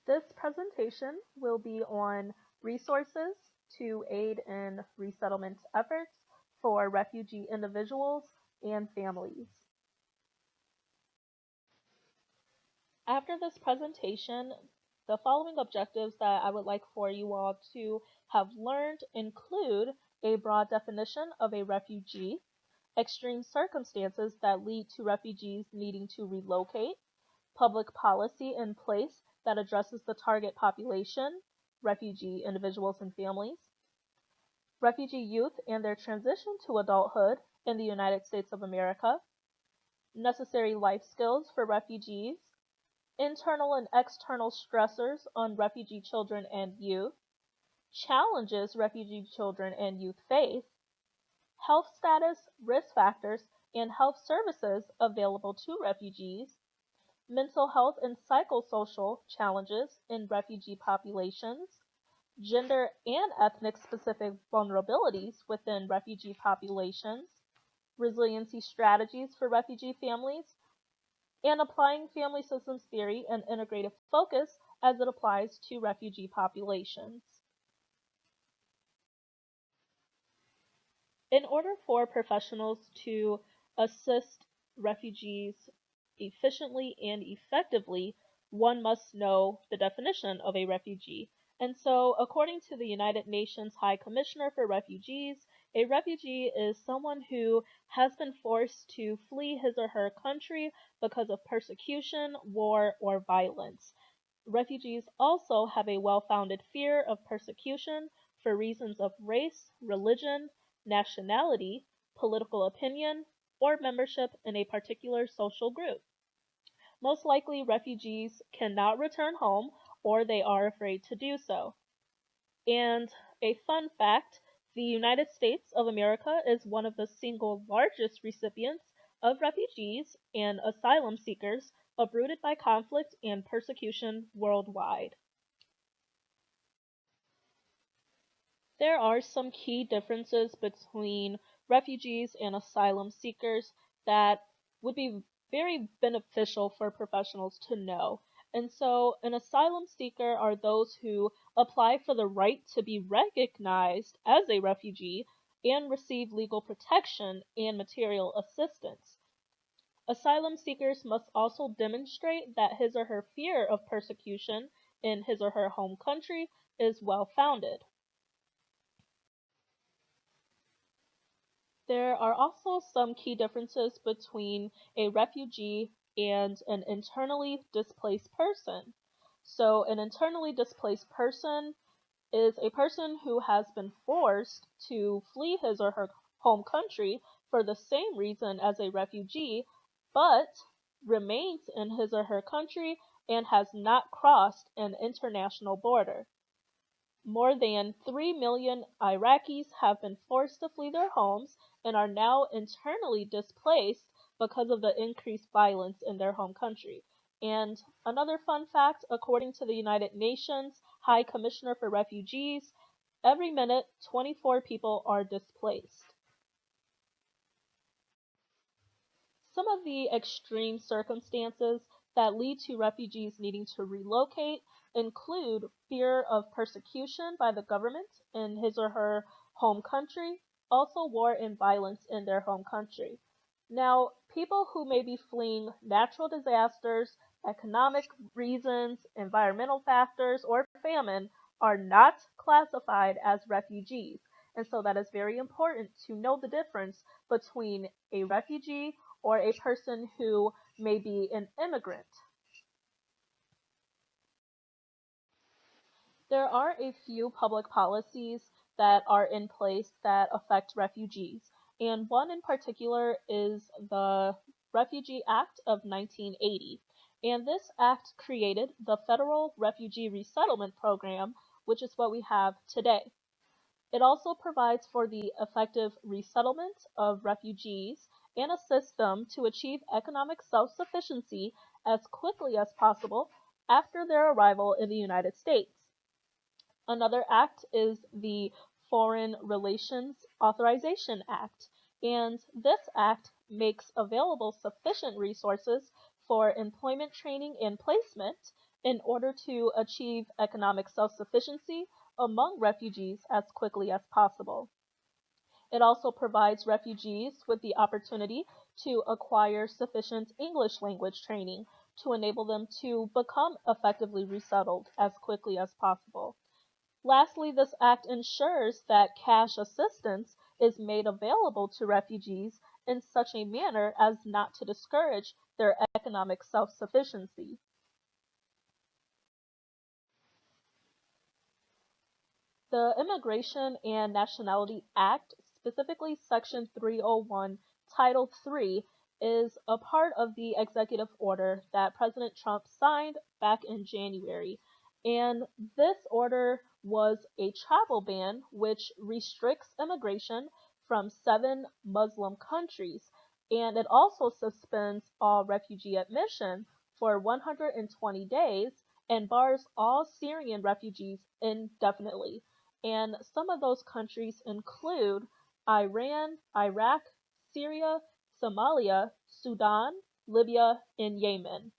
This presentation will be on resources to aid in resettlement efforts for refugee individuals and families. After this presentation, the following objectives that I would like for you all to have learned include a broad definition of a refugee, extreme circumstances that lead to refugees needing to relocate, public policy in place that addresses the target population, refugee individuals and families, refugee youth and their transition to adulthood in the United States of America, necessary life skills for refugees, internal and external stressors on refugee children and youth, challenges refugee children and youth face, health status, risk factors, and health services available to refugees, mental health and psychosocial challenges in refugee populations, gender and ethnic specific vulnerabilities within refugee populations, resiliency strategies for refugee families, and applying family systems theory and integrative focus as it applies to refugee populations. In order for professionals to assist refugees efficiently and effectively, one must know the definition of a refugee. And so, according to the United Nations High Commissioner for Refugees, a refugee is someone who has been forced to flee his or her country because of persecution, war, or violence. Refugees also have a well-founded fear of persecution for reasons of race, religion, nationality, political opinion, or membership in a particular social group. Most likely, refugees cannot return home or they are afraid to do so. And a fun fact, the United States of America is one of the single largest recipients of refugees and asylum seekers uprooted by conflict and persecution worldwide. There are some key differences between refugees and asylum seekers that would be very beneficial for professionals to know. And so, an asylum seeker are those who apply for the right to be recognized as a refugee and receive legal protection and material assistance. Asylum seekers must also demonstrate that his or her fear of persecution in his or her home country is well founded. There are also some key differences between a refugee and an internally displaced person. So, an internally displaced person is a person who has been forced to flee his or her home country for the same reason as a refugee, but remains in his or her country and has not crossed an international border. More than 3 million Iraqis have been forced to flee their homes and are now internally displaced because of the increased violence in their home country. And another fun fact, according to the United Nations High Commissioner for Refugees, every minute 24 people are displaced. Some of the extreme circumstances that lead to refugees needing to relocate include fear of persecution by the government in his or her home country, also war and violence in their home country. Now, people who may be fleeing natural disasters, economic reasons, environmental factors, or famine are not classified as refugees. And so that is very important to know the difference between a refugee or a person who may be an immigrant. There are a few public policies that are in place that affect refugees, and one in particular is the Refugee Act of 1980. And this act created the Federal Refugee Resettlement Program, which is what we have today. It also provides for the effective resettlement of refugees and assists them to achieve economic self-sufficiency as quickly as possible after their arrival in the United States. Another act is the Foreign Relations Authorization Act, and this act makes available sufficient resources for employment training and placement in order to achieve economic self-sufficiency among refugees as quickly as possible. It also provides refugees with the opportunity to acquire sufficient English language training to enable them to become effectively resettled as quickly as possible. Lastly, this act ensures that cash assistance is made available to refugees in such a manner as not to discourage their economic self-sufficiency. The Immigration and Nationality Act, specifically Section 301, Title III, is a part of the executive order that President Trump signed back in January. And this order was a travel ban which restricts immigration from 7 Muslim countries. And it also suspends all refugee admission for 120 days and bars all Syrian refugees indefinitely. And some of those countries include Iran, Iraq, Syria, Somalia, Sudan, Libya, and Yemen.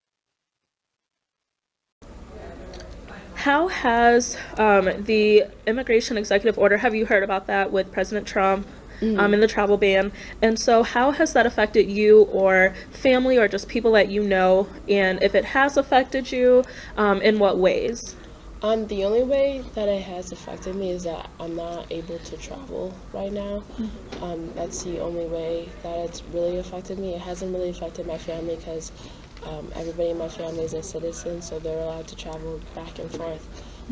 How has the immigration executive order, have you heard about that with President Trump and the travel ban? And so, how has that affected you or family or just people that you know? And if it has affected you, in what ways? The only way that it has affected me is that I'm not able to travel right now. That's the only way that it's really affected me. It hasn't really affected my family because everybody in my family is a citizen, so they're allowed to travel back and forth.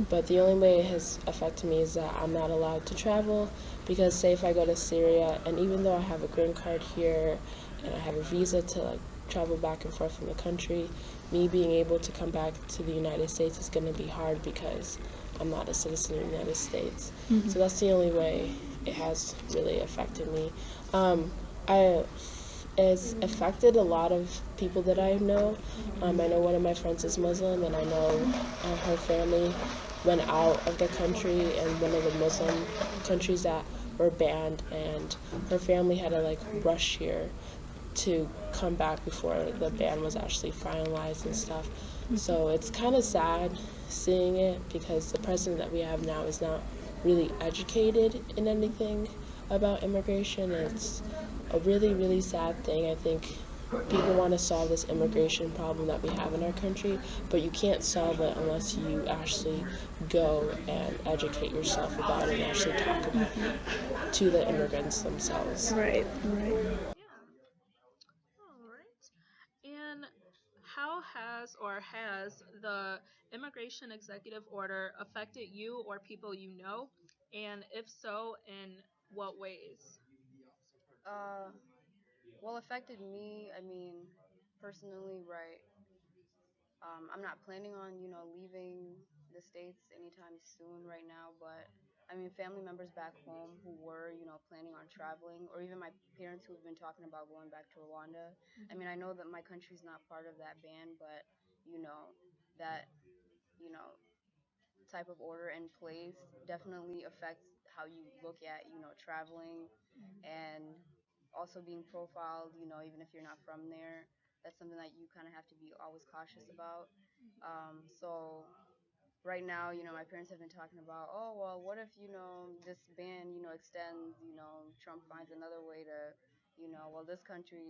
But the only way it has affected me is that I'm not allowed to travel because, say, if I go to Syria, and even though I have a green card here and I have a visa to travel back and forth from the country, me being able to come back to the United States is going to be hard because I'm not a citizen of the United States. So that's the only way it has really affected me. I It's affected a lot of people that I know. I know one of my friends is Muslim, and I know her family went out of the country, and one of the Muslim countries that were banned, and her family had to rush here to come back before the ban was actually finalized and stuff. So it's kind of sad seeing it because the president that we have now is not really educated in anything about immigration. It's a really, really sad thing. I think people want to solve this immigration problem that we have in our country, but you can't solve it unless you actually go and educate yourself about it and actually talk about it to the immigrants themselves. Right, right. All right. And how has the immigration executive order affected you or people you know? And if so, in what ways? Uh, well, affected me. I mean, personally, right. I'm not planning on, leaving the states anytime soon right now. But I mean, family members back home who were, planning on traveling, or even my parents who have been talking about going back to Rwanda. I mean, I know that my country's not part of that ban, but that you know type of order in place definitely affects how you look at, traveling and also being profiled, even if you're not from there. That's something that you kind of have to be always cautious about. So right now, my parents have been talking about, oh, well, what if, this ban, extends, Trump finds another way to, well, this country,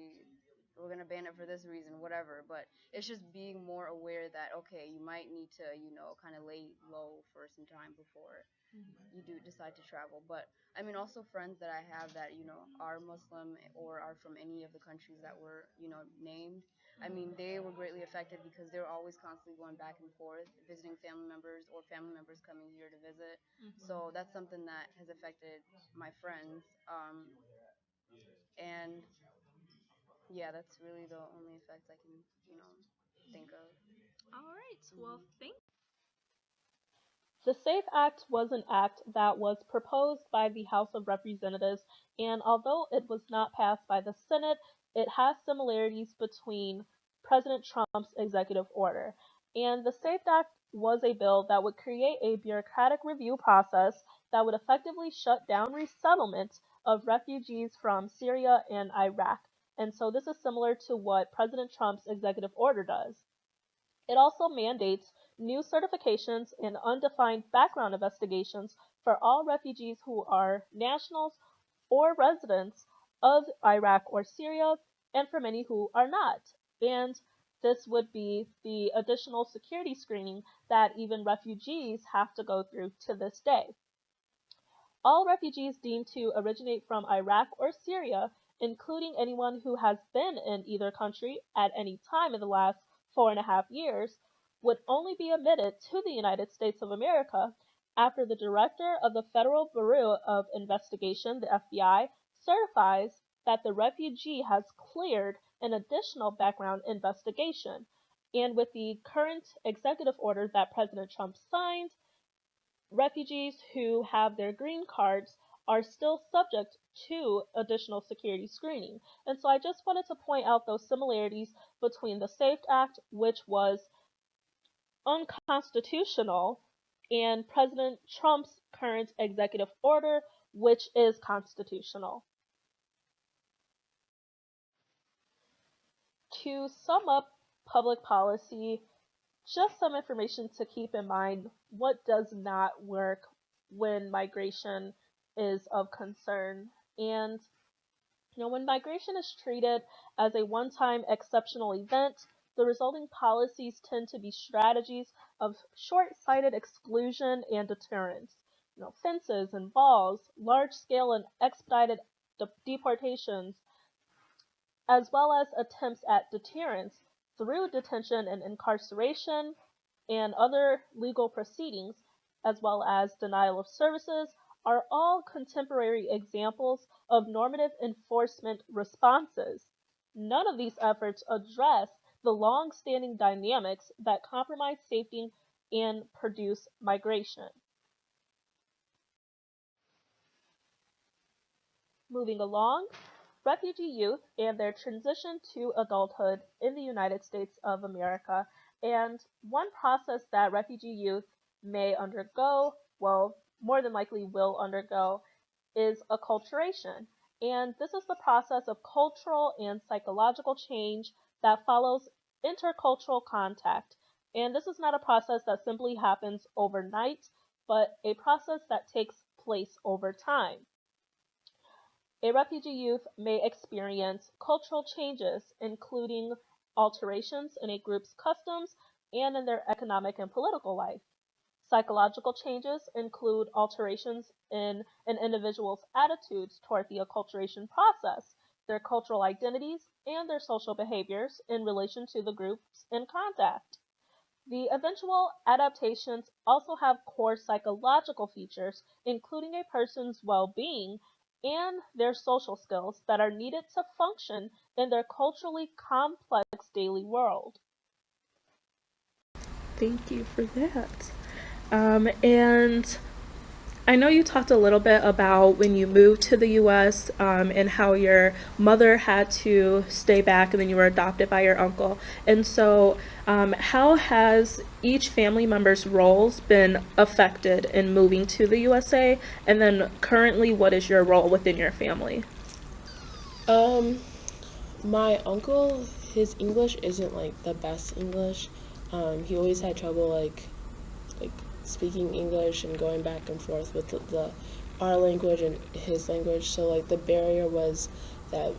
we're going to ban it for this reason, whatever. But it's just being more aware that, okay, you might need to, kind of lay low for some time before you do decide to travel. But I mean, also friends that I have that, are Muslim or are from any of the countries that were, named. I mean, they were greatly affected because they're always constantly going back and forth, visiting family members or family members coming here to visit. So that's something that has affected my friends. And yeah, that's really the only effects I can, think of. All right. Well, Mhm. thank The SAFE Act was an act that was proposed by the House of Representatives, and although it was not passed by the Senate, it has similarities between President Trump's executive order. And the SAFE Act was a bill that would create a bureaucratic review process that would effectively shut down resettlement of refugees from Syria and Iraq. And so this is similar to what President Trump's executive order does. It also mandates new certifications and undefined background investigations for all refugees who are nationals or residents of Iraq or Syria, and for many who are not. And this would be the additional security screening that even refugees have to go through to this day. All refugees deemed to originate from Iraq or Syria, including anyone who has been in either country at any time in the last 4.5 years, would only be admitted to the United States of America after the Director of the Federal Bureau of Investigation, the FBI, certifies that the refugee has cleared an additional background investigation. And with the current executive order that President Trump signed, refugees who have their green cards are still subject to additional security screening. And so I just wanted to point out those similarities between the SAFE Act, which was unconstitutional, and President Trump's current executive order, which is constitutional. To sum up public policy, just some information to keep in mind what does not work when migration is of concern. And when migration is treated as a one-time exceptional event, the resulting policies tend to be strategies of short-sighted exclusion and deterrence. Fences and walls, large-scale and expedited deportations, as well as attempts at deterrence through detention and incarceration and other legal proceedings, as well as denial of services, are all contemporary examples of normative enforcement responses. None of these efforts address the long-standing dynamics that compromise safety and produce migration. Moving along, refugee youth and their transition to adulthood in the United States of America. And one process that refugee youth may undergo, well, more than likely will undergo, is acculturation. And this is the process of cultural and psychological change that follows intercultural contact. And this is not a process that simply happens overnight, but a process that takes place over time. A refugee youth may experience cultural changes, including alterations in a group's customs and in their economic and political life. Psychological changes include alterations in an individual's attitudes toward the acculturation process, their cultural identities, and their social behaviors in relation to the groups in contact. The eventual adaptations also have core psychological features, including a person's well-being and their social skills that are needed to function in their culturally complex daily world. Thank you for that. And I know you talked a little bit about when you moved to the US, and how your mother had to stay back and then you were adopted by your uncle. And so, how has each family member's roles been affected in moving to the USA? And then currently, what is your role within your family? Um, my uncle, his English isn't like the best English. He always had trouble like speaking English and going back and forth with the our language and his language. So like the barrier was that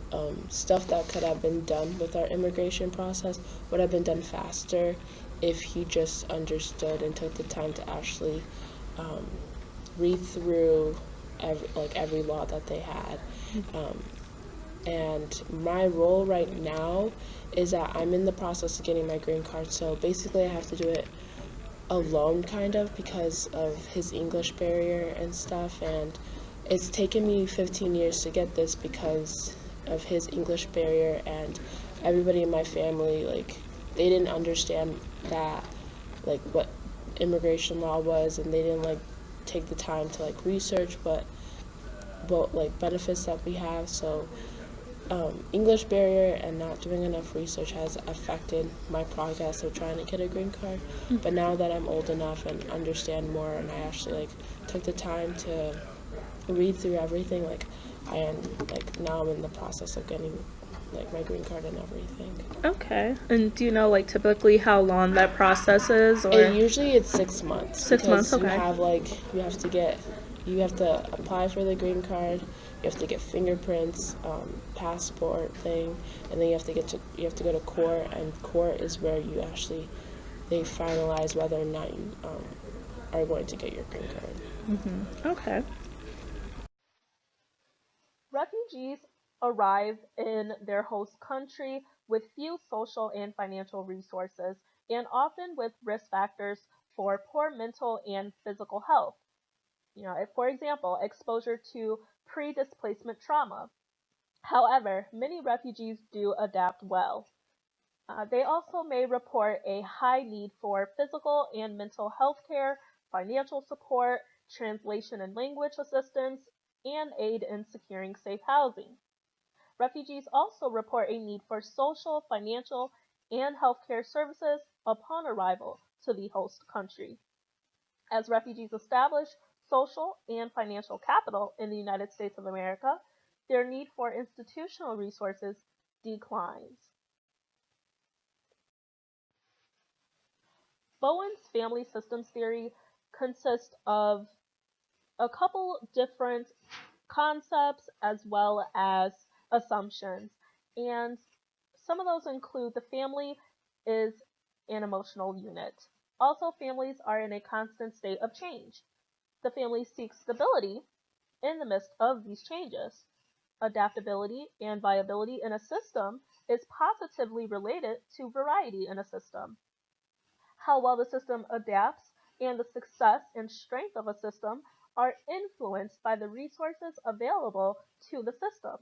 stuff that could have been done with our immigration process would have been done faster if he just understood and took the time to actually um, read through every law that they had. And my role right now is that I'm in the process of getting my green card. So basically, I have to do it alone, kind of, because of his English barrier and stuff. And it's taken me 15 years to get this because of his English barrier, and everybody in my family, like, they didn't understand that, like, what immigration law was, and they didn't, like, take the time to, like, research what like, benefits that we have. So English barrier and not doing enough research has affected my progress of trying to get a green card. But now that I'm old enough and understand more, and I actually like took the time to read through everything, like I am like now I'm in the process of getting like my green card and everything. Okay. And do you know, like, typically how long that process is, or? And usually it's 6 months. 6 months, Because okay. you have to apply for the green card. You have to get fingerprints, passport thing, and then you have to go to court. And court is where they finalize whether or not you are going to get your green card. Okay. Refugees arrive in their host country with few social and financial resources and often with risk factors for poor mental and physical health. For example, exposure to pre-displacement trauma. However, many refugees do adapt well. They also may report a high need for physical and mental health care, financial support, translation and language assistance, and aid in securing safe housing. Refugees also report a need for social, financial, and healthcare services upon arrival to the host country. As refugees establish social and financial capital in the United States of America, their need for institutional resources declines. Bowen's family systems theory consists of a couple different concepts as well as assumptions. And some of those include the family is an emotional unit. Also, families are in a constant state of change. The family seeks stability in the midst of these changes. Adaptability and viability in a system is positively related to variety in a system. How well the system adapts and the success and strength of a system are influenced by the resources available to the system.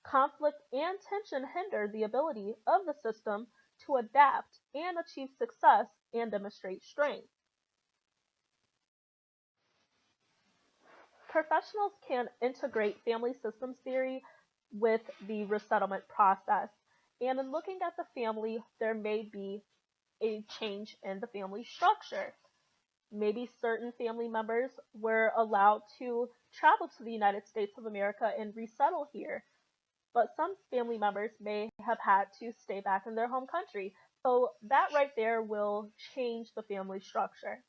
Conflict and tension hinder the ability of the system to adapt and achieve success and demonstrate strength. Professionals can integrate family systems theory with the resettlement process. And in looking at the family, there may be a change in the family structure. Maybe certain family members were allowed to travel to the United States of America and resettle here, but some family members may have had to stay back in their home country. So that right there will change the family structure.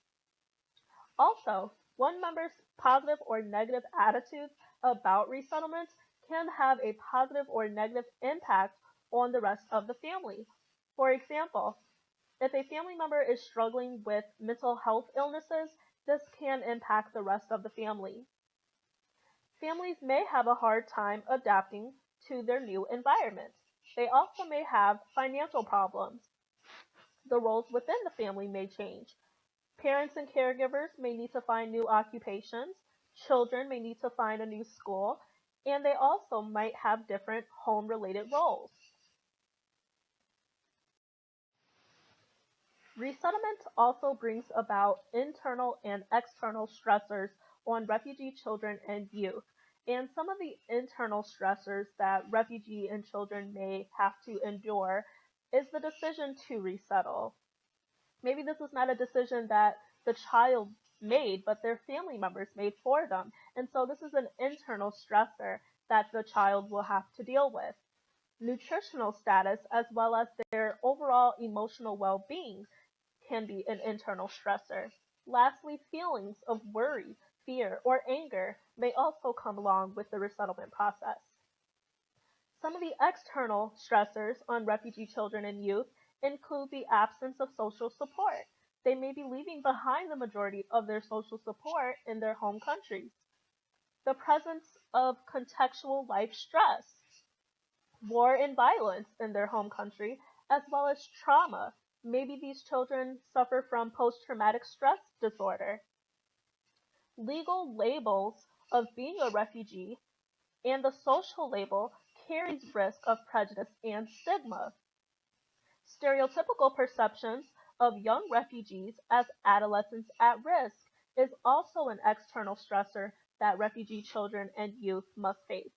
Also, one member's positive or negative attitudes about resettlement can have a positive or negative impact on the rest of the family. For example, if a family member is struggling with mental health illnesses, this can impact the rest of the family. Families may have a hard time adapting to their new environment. They also may have financial problems. The roles within the family may change. Parents and caregivers may need to find new occupations, children may need to find a new school, and they also might have different home related roles. Resettlement also brings about internal and external stressors on refugee children and youth. And some of the internal stressors that refugee and children may have to endure is the decision to resettle. Maybe this is not a decision that the child made, but their family members made for them. And so this is an internal stressor that the child will have to deal with. Nutritional status, as well as their overall emotional well being, can be an internal stressor. Lastly, feelings of worry, fear, or anger may also come along with the resettlement process. Some of the external stressors on refugee children and youth include the absence of social support. They may be leaving behind the majority of their social support in their home countries. The presence of contextual life stress, war and violence in their home country, as well as trauma. Maybe these children suffer from post-traumatic stress disorder. Legal labels of being a refugee and the social label carries risk of prejudice and stigma. Stereotypical perceptions of young refugees as adolescents at risk is also an external stressor that refugee children and youth must face.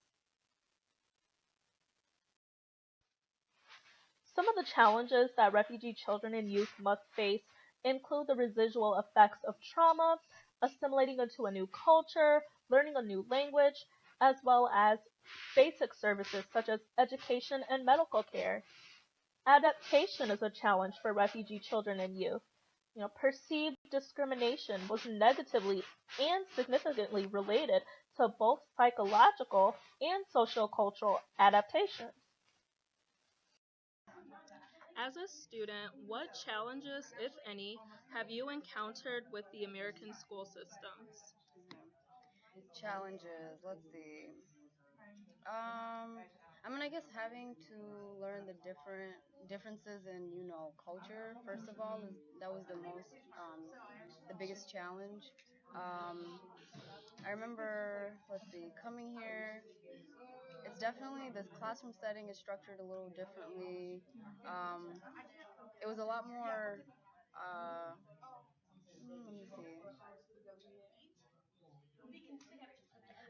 Some of the challenges that refugee children and youth must face include the residual effects of trauma, assimilating into a new culture, learning a new language, as well as basic services such as education and medical care. Adaptation is a challenge for refugee children and youth. Perceived discrimination was negatively and significantly related to both psychological and social-cultural adaptations. As a student, what challenges, if any, have you encountered with the American school systems? Challenges. Let's see. Um, I mean, I guess having to learn the differences in culture. First of all, that was the biggest challenge. Um, I remember, let's see, coming here. It's definitely the classroom setting is structured a little differently. Um, it was a lot more. Uh, let me see.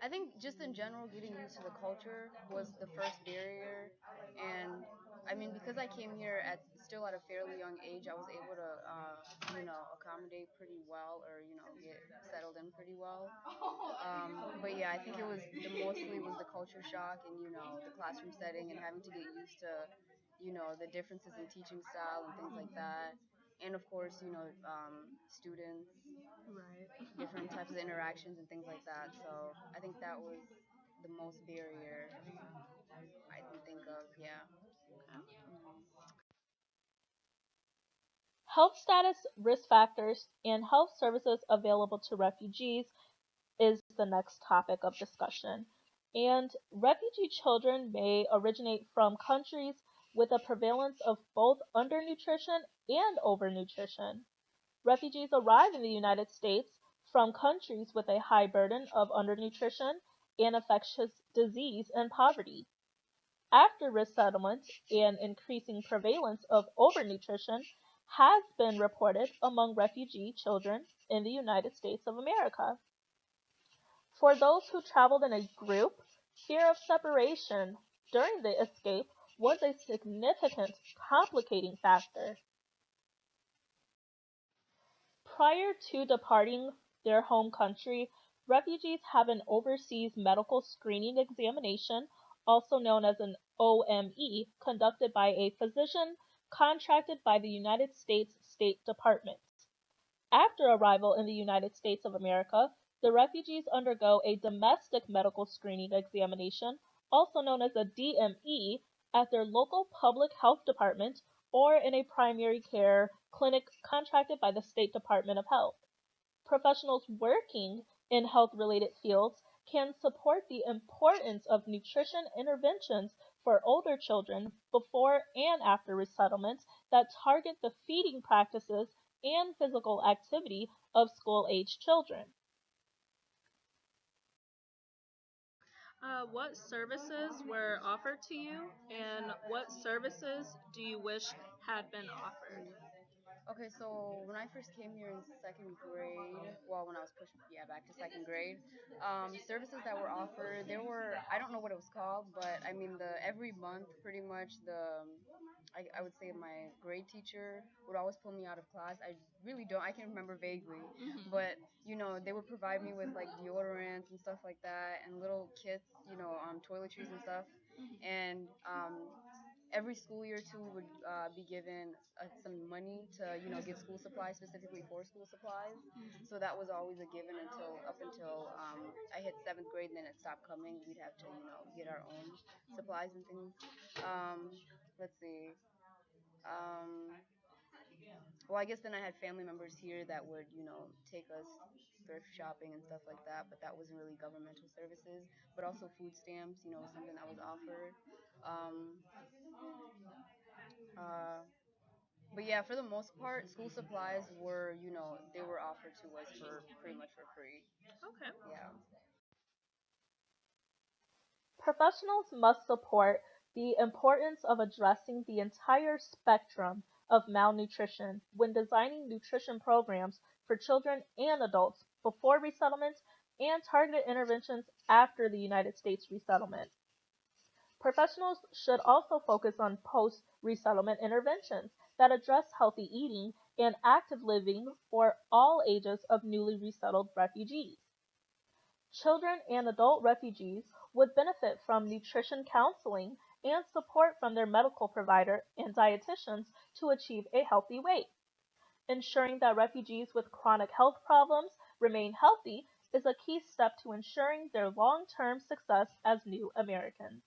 I think just in general, getting used to the culture was the first barrier, and I mean because I came here at a fairly young age, I was able to accommodate pretty well, or get settled in pretty well. But yeah, I think mostly was the culture shock, and the classroom setting, and having to get used to the differences in teaching style and things like that, and of course students, Right. different types of interactions and things like that. So I think that was the most barrier I can think of. Yeah. Mhm. Health status, risk factors, and health services available to refugees is the next topic of discussion. And refugee children may originate from countries with a prevalence of both undernutrition and overnutrition. Refugees arrive in the United States from countries with a high burden of undernutrition and infectious disease and poverty. After resettlement, an increasing prevalence of overnutrition has been reported among refugee children in the United States of America. For those who traveled in a group, fear of separation during the escape was a significant complicating factor. Prior to departing their home country, refugees have an overseas medical screening examination, also known as an OME, conducted by a physician contracted by the United States State Department. After arrival in the United States of America, the refugees undergo a domestic medical screening examination, also known as a DME, at their local public health department or in a primary care clinic contracted by the State Department of Health. Professionals working in health related fields can support the importance of nutrition interventions for older children before and after resettlement that target the feeding practices and physical activity of school age children. What services were offered to you, and what services do you wish had been offered? Okay, so when I first came here in second grade, well, when I was pushed, yeah, back to second grade, services that were offered, I don't know what it was called, but I mean, every month, pretty much, I would say my grade teacher would always pull me out of class. I really don't, I can remember vaguely, but, they would provide me with, like, deodorants and stuff like that, and little kits, toiletries and stuff, and, every school year too we would be given some money to get school supplies, specifically for school supplies. So that was always a given until I hit seventh grade, and then it stopped coming. We'd have to get our own supplies and things. um, let's see. um, well, I guess then I had family members here that would take us thrift shopping and stuff like that, but that wasn't really governmental services. But also food stamps, was something that was offered. um, uh, But yeah, for the most part, school supplies were, they were offered to us for pretty much for free. Okay. Yeah. Professionals must support the importance of addressing the entire spectrum of malnutrition when designing nutrition programs for children and adults before resettlement and targeted interventions after the United States resettlement. Professionals should also focus on post resettlement interventions that address healthy eating and active living for all ages of newly resettled refugees. Children and adult refugees would benefit from nutrition counseling and support from their medical provider and dietitians to achieve a healthy weight. Ensuring that refugees with chronic health problems remain healthy is a key step to ensuring their long-term success as new Americans.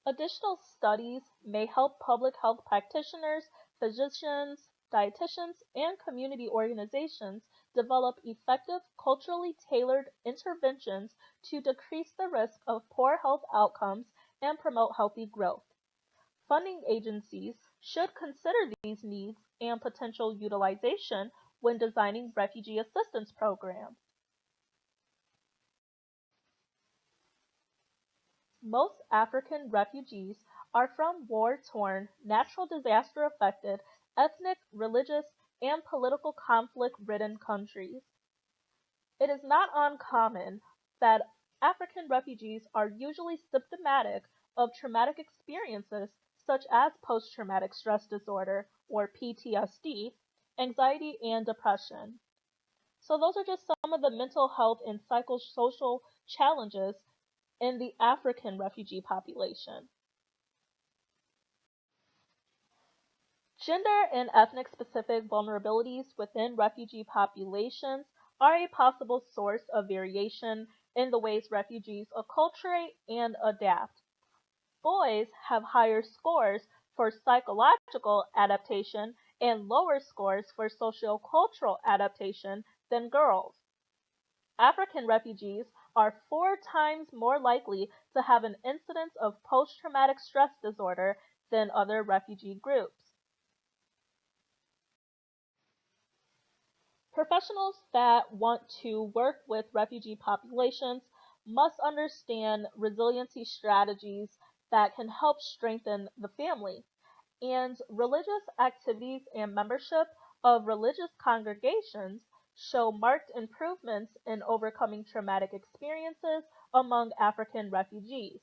Additional studies may help public health practitioners, physicians, dietitians, and community organizations develop effective, culturally tailored interventions to decrease the risk of poor health outcomes and promote healthy growth. Funding agencies should consider these needs and potential utilization when designing refugee assistance programs. Most African refugees are from war-torn, natural disaster-affected, ethnic, religious, and political conflict-ridden countries. It is not uncommon that African refugees are usually symptomatic of traumatic experiences such as post-traumatic stress disorder or PTSD, anxiety, and depression. So those are just some of the mental health and psychosocial challenges in the African refugee population. Gender and ethnic specific vulnerabilities within refugee populations are a possible source of variation in the ways refugees acculturate and adapt. Boys have higher scores for psychological adaptation and lower scores for sociocultural adaptation than girls. African refugees are 4 times more likely to have an incidence of post-traumatic stress disorder than other refugee groups. Professionals that want to work with refugee populations must understand resiliency strategies that can help strengthen the family, and religious activities and membership of religious congregations show marked improvements in overcoming traumatic experiences among African refugees.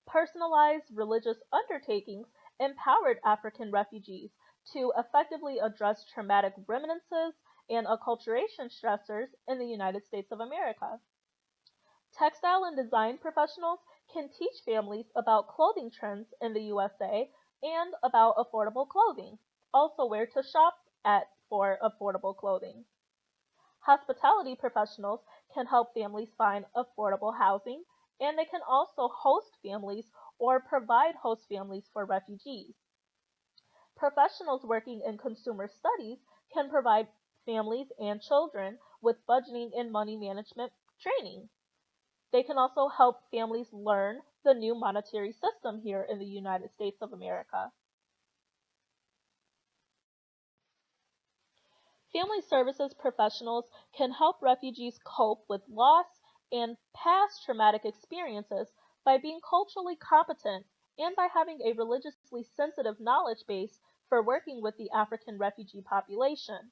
Personalized religious undertakings empowered African refugees to effectively address traumatic reminiscences and acculturation stressors in the United States of America. Textile and design professionals can teach families about clothing trends in the USA and about affordable clothing, also where to shop at for affordable clothing. Hospitality professionals can help families find affordable housing, and they can also host families or provide host families for refugees. Professionals working in consumer studies can provide families and children with budgeting and money management training. They can also help families learn the new monetary system here in the United States of America. Family services professionals can help refugees cope with loss and past traumatic experiences by being culturally competent and by having a religiously sensitive knowledge base for working with the African refugee population.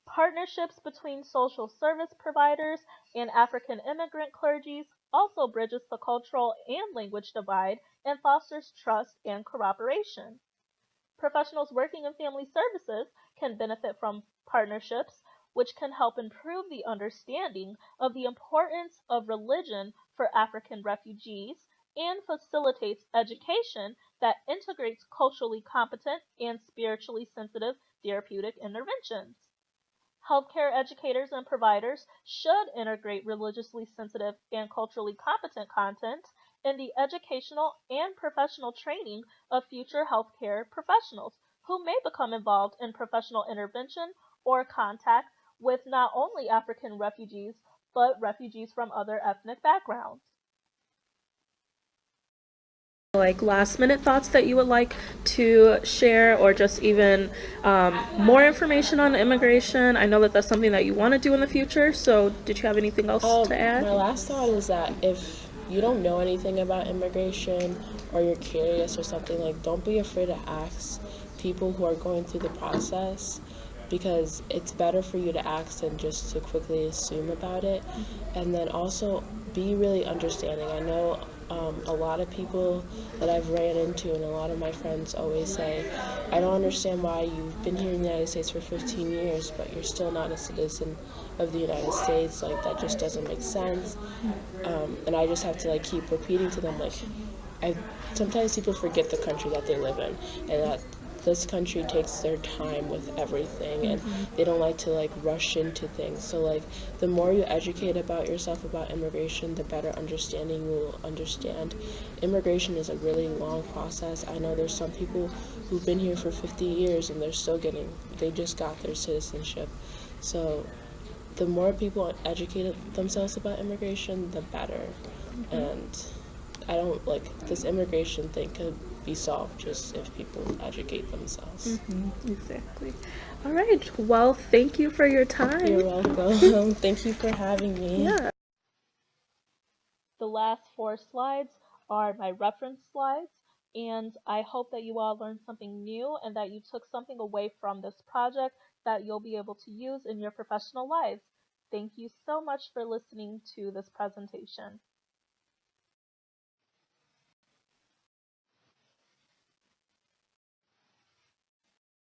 Partnerships between social service providers and African immigrant clergies also bridges the cultural and language divide and fosters trust and cooperation. Professionals working in family services can benefit from partnerships which can help improve the understanding of the importance of religion for African refugees and facilitates education that integrates culturally competent and spiritually sensitive therapeutic interventions. Healthcare educators and providers should integrate religiously sensitive and culturally competent content in the educational and professional training of future healthcare professionals who may become involved in professional intervention or contact with not only African refugees, but refugees from other ethnic backgrounds. Like last minute thoughts that you would like to share, or just even more information on immigration? I know that that's something that you want to do in the future, so did you have anything else to add? My last thought is that if you don't know anything about immigration or you're curious or something, like, don't be afraid to ask people who are going through the process, because it's better for you to ask than just to quickly assume about it. And then also be really understanding. I know A lot of people that I've ran into and a lot of my friends always say, I don't understand why you've been here in the United States for 15 years, but you're still not a citizen of the United States. Like, that just doesn't make sense. And I just have to, like, keep repeating to them, like, sometimes people forget the country that they live in, and that this country takes their time with everything, and they don't like to, like, rush into things. So, like, the more you educate about yourself about immigration, the better understanding you will understand. Immigration is a really long process. I know there's some people who've been here for 50 years and they just got their citizenship. So the more people educate themselves about immigration, the better. And I don't like this immigration thing could be solved just if people educate themselves. Exactly. All right. Well, thank you for your time. You're welcome. Thank you for having me. Yeah. The last 4 slides are my reference slides, and I hope that you all learned something new and that you took something away from this project that you'll be able to use in your professional lives. Thank you so much for listening to this presentation.